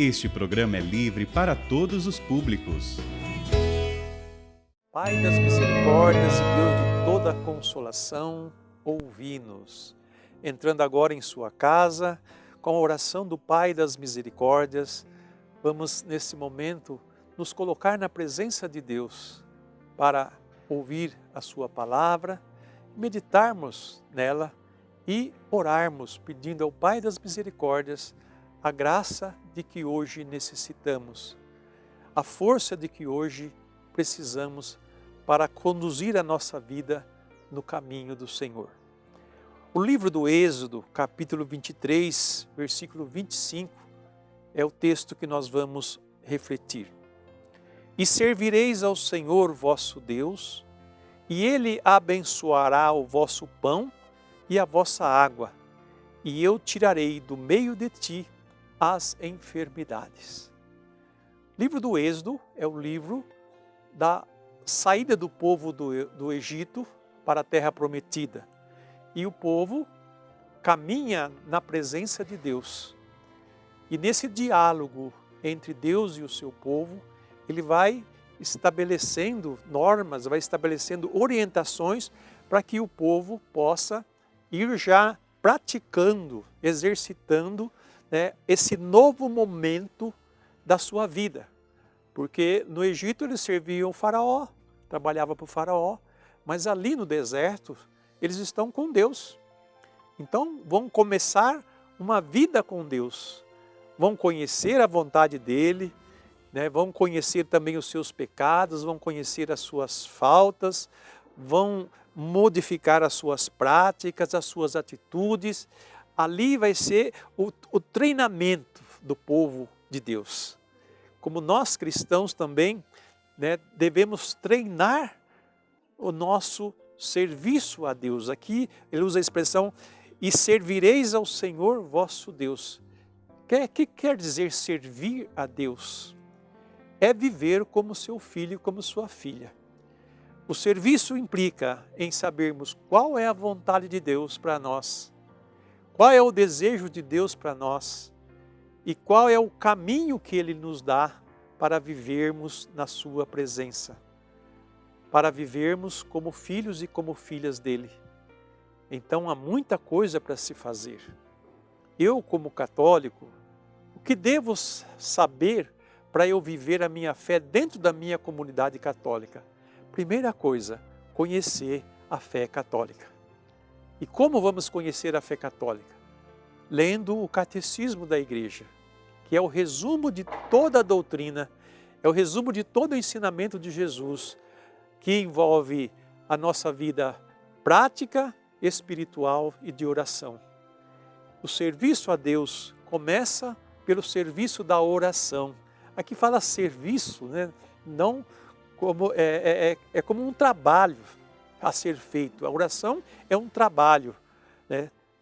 Este programa é livre para todos os públicos. Pai das misericórdias e Deus de toda consolação, ouvi-nos. Entrando agora em sua casa, com a oração do Pai das misericórdias, vamos nesse momento nos colocar na presença de Deus para ouvir a sua palavra, meditarmos nela e orarmos pedindo ao Pai das misericórdias a graça de que hoje necessitamos, a força de que hoje precisamos para conduzir a nossa vida no caminho do Senhor. O livro do Êxodo, capítulo 23, versículo 25, é o texto que nós vamos refletir. E servireis ao Senhor vosso Deus, e Ele abençoará o vosso pão e a vossa água, e eu tirarei do meio de ti as enfermidades. O livro do Êxodo é o livro da saída do povo do Egito para a terra prometida. E o povo caminha na presença de Deus. E nesse diálogo entre Deus e o seu povo, ele vai estabelecendo normas, vai estabelecendo orientações para que o povo possa ir já praticando, exercitando, esse novo momento da sua vida. Porque no Egito eles serviam o faraó, trabalhavam para o faraó, mas ali no deserto eles estão com Deus. Então vão começar uma vida com Deus, vão conhecer a vontade dEle, vão conhecer também os seus pecados, vão conhecer as suas faltas, vão modificar as suas práticas, as suas atitudes. Ali vai ser o treinamento do povo de Deus. Como nós cristãos também devemos treinar o nosso serviço a Deus. Aqui ele usa a expressão, e servireis ao Senhor vosso Deus. O que quer dizer servir a Deus? É viver como seu filho, como sua filha. O serviço implica em sabermos qual é a vontade de Deus para nós, qual é o desejo de Deus para nós e qual é o caminho que Ele nos dá para vivermos na sua presença, para vivermos como filhos e como filhas dEle. Então há muita coisa para se fazer. Eu, como católico, o que devo saber para eu viver a minha fé dentro da minha comunidade católica? Primeira coisa, conhecer a fé católica. E como vamos conhecer a fé católica? Lendo o catecismo da igreja, que é o resumo de toda a doutrina, é o resumo de todo o ensinamento de Jesus, que envolve a nossa vida prática, espiritual e de oração. O serviço a Deus começa pelo serviço da oração. Aqui fala serviço, não como, é como um trabalho a ser feito. A oração é um trabalho,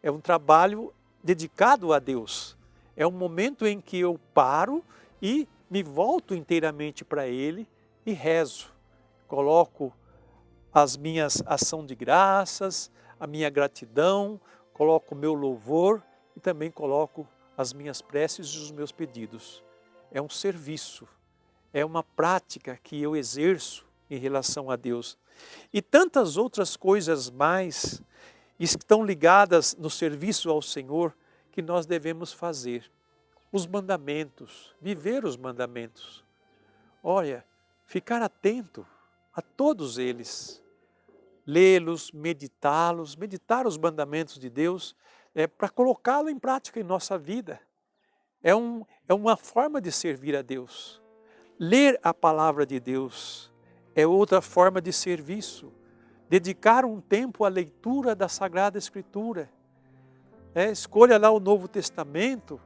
é um trabalho dedicado a Deus. É um momento em que eu paro e me volto inteiramente para Ele e rezo. Coloco as minhas ações de graças, a minha gratidão, coloco o meu louvor e também coloco as minhas preces e os meus pedidos. É um serviço, é uma prática que eu exerço em relação a Deus. E tantas outras coisas mais estão ligadas no serviço ao Senhor que nós devemos fazer. Os mandamentos, viver os mandamentos. Olha, ficar atento a todos eles. Lê-los, meditá-los, meditar os mandamentos de Deus, para colocá-lo em prática em nossa vida. É uma forma de servir a Deus. Ler a palavra de Deus é outra forma de serviço. Dedicar um tempo à leitura da Sagrada Escritura. Escolha lá o Novo Testamento,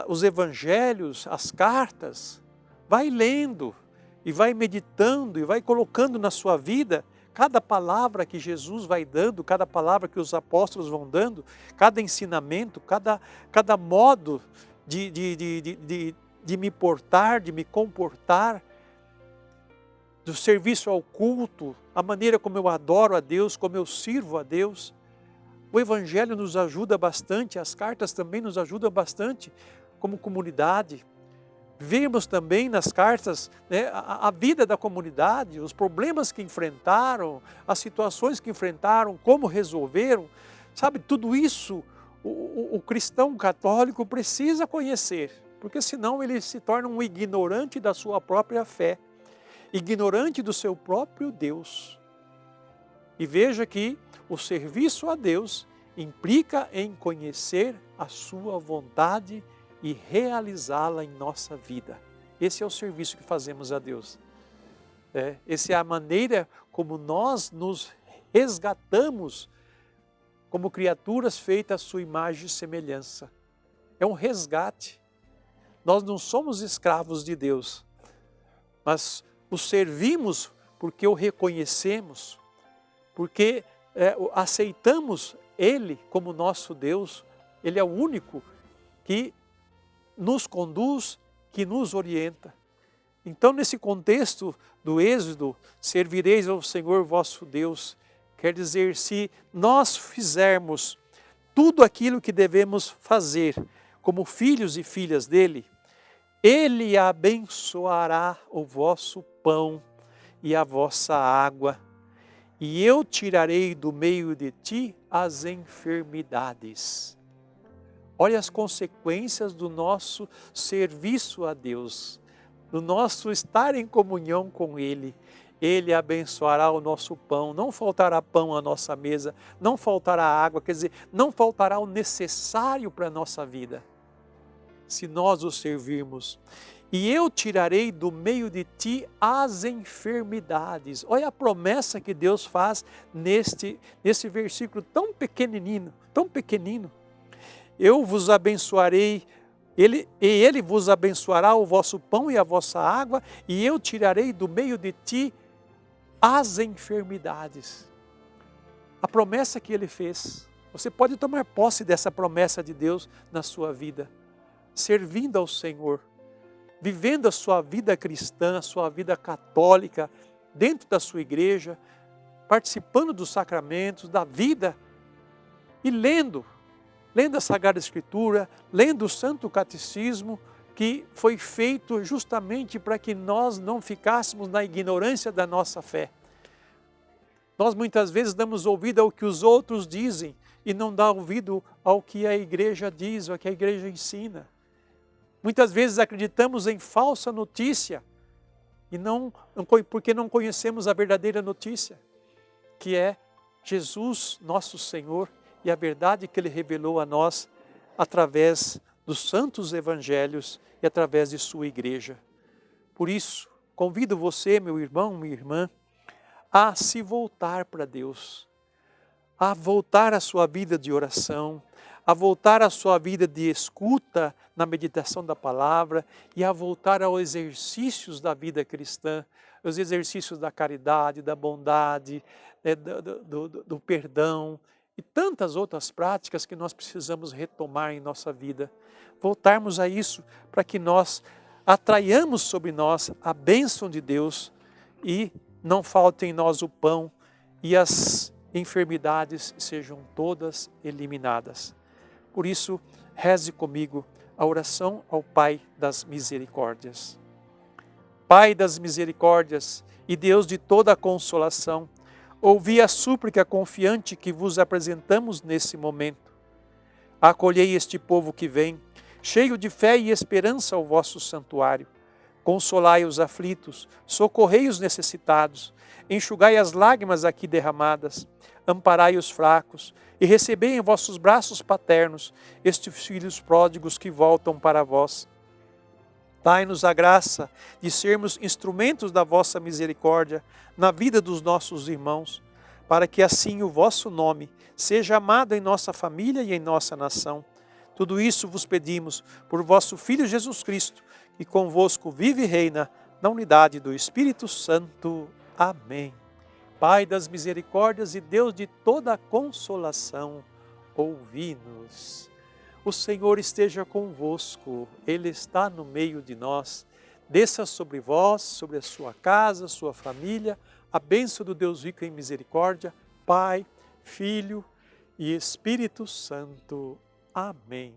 os Evangelhos, as cartas. Vai lendo e vai meditando e vai colocando na sua vida cada palavra que Jesus vai dando, cada palavra que os apóstolos vão dando, cada ensinamento, cada modo de me portar, de me comportar, do serviço ao culto, a maneira como eu adoro a Deus, como eu sirvo a Deus. O Evangelho nos ajuda bastante, as cartas também nos ajudam bastante. como comunidade, vemos também nas cartas, né, a vida da comunidade, os problemas que enfrentaram, as situações que enfrentaram, como resolveram. Sabe, tudo isso o cristão católico precisa conhecer, porque senão ele se torna um ignorante da sua própria fé, ignorante do seu próprio Deus. E veja que o serviço a Deus implica em conhecer a sua vontade e realizá-la em nossa vida. Esse é o serviço que fazemos a Deus. Essa é a maneira como nós nos resgatamos como criaturas feitas à sua imagem e semelhança. É um resgate. Nós não somos escravos de Deus, mas o servimos porque o reconhecemos, porque aceitamos Ele como nosso Deus. Ele é o único que nos conduz, que nos orienta. Então, nesse contexto do Êxodo, servireis ao Senhor vosso Deus, quer dizer, se nós fizermos tudo aquilo que devemos fazer como filhos e filhas dele, Ele abençoará o vosso pão e a vossa água, e eu tirarei do meio de ti as enfermidades. Olha as consequências do nosso serviço a Deus, do nosso estar em comunhão com Ele. Ele abençoará o nosso pão, não faltará pão à nossa mesa, não faltará água, quer dizer, não faltará o necessário para a nossa vida, se nós o servirmos. E eu tirarei do meio de ti as enfermidades. Olha a promessa que Deus faz nesse versículo tão pequenino, tão pequenino. Eu vos abençoarei, ele vos abençoará o vosso pão e a vossa água, e eu tirarei do meio de ti as enfermidades. A promessa que Ele fez. Você pode tomar posse dessa promessa de Deus na sua vida, servindo ao Senhor, vivendo a sua vida cristã, a sua vida católica, dentro da sua igreja, participando dos sacramentos, da vida, e lendo a Sagrada Escritura, lendo o Santo Catecismo, que foi feito justamente para que nós não ficássemos na ignorância da nossa fé. Nós muitas vezes damos ouvido ao que os outros dizem e não dá ouvido ao que a igreja diz, ao que a igreja ensina. Muitas vezes acreditamos em falsa notícia e porque não conhecemos a verdadeira notícia, que é Jesus, nosso Senhor, e a verdade que Ele revelou a nós através dos santos evangelhos e através de sua igreja. Por isso, convido você, meu irmão, minha irmã, a se voltar para Deus, a voltar à sua vida de oração, a voltar à sua vida de escuta na meditação da palavra e a voltar aos exercícios da vida cristã, os exercícios da caridade, da bondade, do perdão e tantas outras práticas que nós precisamos retomar em nossa vida. Voltarmos a isso para que nós atraiamos sobre nós a bênção de Deus e não falte em nós o pão e as enfermidades sejam todas eliminadas. Por isso, reze comigo a oração ao Pai das Misericórdias. Pai das Misericórdias e Deus de toda a consolação, ouvi a súplica confiante que vos apresentamos nesse momento. Acolhei este povo que vem, cheio de fé e esperança ao vosso santuário. Consolai os aflitos, socorrei os necessitados, enxugai as lágrimas aqui derramadas, amparai os fracos e recebei em vossos braços paternos estes filhos pródigos que voltam para vós. Dai-nos a graça de sermos instrumentos da vossa misericórdia na vida dos nossos irmãos, para que assim o vosso nome seja amado em nossa família e em nossa nação. Tudo isso vos pedimos por vosso Filho Jesus Cristo, que convosco vive e reina na unidade do Espírito Santo. Amém. Pai das misericórdias e Deus de toda a consolação, ouvi-nos. O Senhor esteja convosco, Ele está no meio de nós. Desça sobre vós, sobre a sua casa, sua família, a bênção do Deus rico em misericórdia, Pai, Filho e Espírito Santo. Amém.